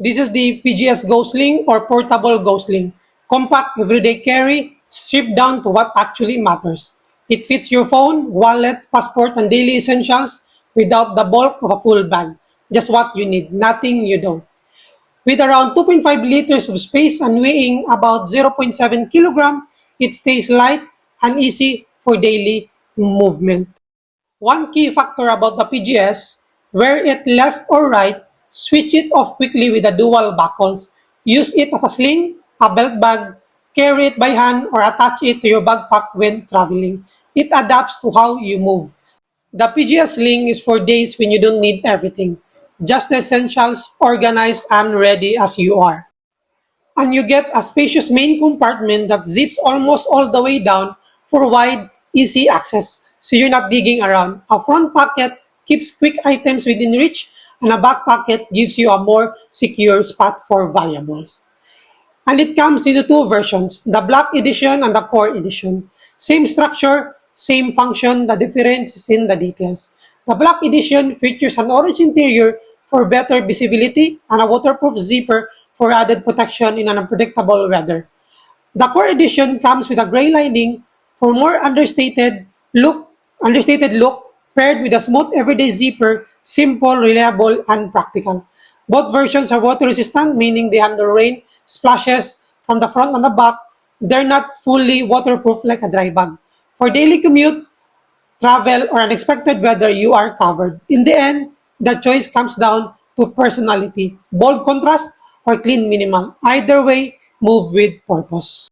This is the PGS Ghostling or Portable Ghostling. Compact everyday carry, stripped down to what actually matters. It fits your phone, wallet, passport, and daily essentials without the bulk of a full bag. Just what you need, nothing you don't. With around 2.5 liters of space and weighing about 0.7 kilogram, it stays light and easy for daily movement. One key factor about the PGS, wear it left or right, switch it off quickly with the dual buckles. Use it as a sling, a belt bag, carry it by hand, or attach it to your backpack when traveling. It adapts to how you move. The PGS sling is for days when you don't need everything. Just the essentials, organized and ready as you are. And you get a spacious main compartment that zips almost all the way down for wide, easy access, so you're not digging around. A front pocket keeps quick items within reach, and a back pocket gives you a more secure spot for valuables. And it comes in two versions, the Black Edition and the Core Edition. Same structure, same function, the difference is in the details. The Black Edition features an orange interior for better visibility and a waterproof zipper for added protection in an unpredictable weather. The Core Edition comes with a gray lining for more understated look paired with a smooth everyday zipper, simple, reliable, and practical. Both versions are water resistant, meaning they handle rain, splashes from the front and the back. They're not fully waterproof like a dry bag. For daily commute, travel, or unexpected weather, you are covered. In the end, the choice comes down to personality, bold contrast, or clean minimal. Either way, move with purpose.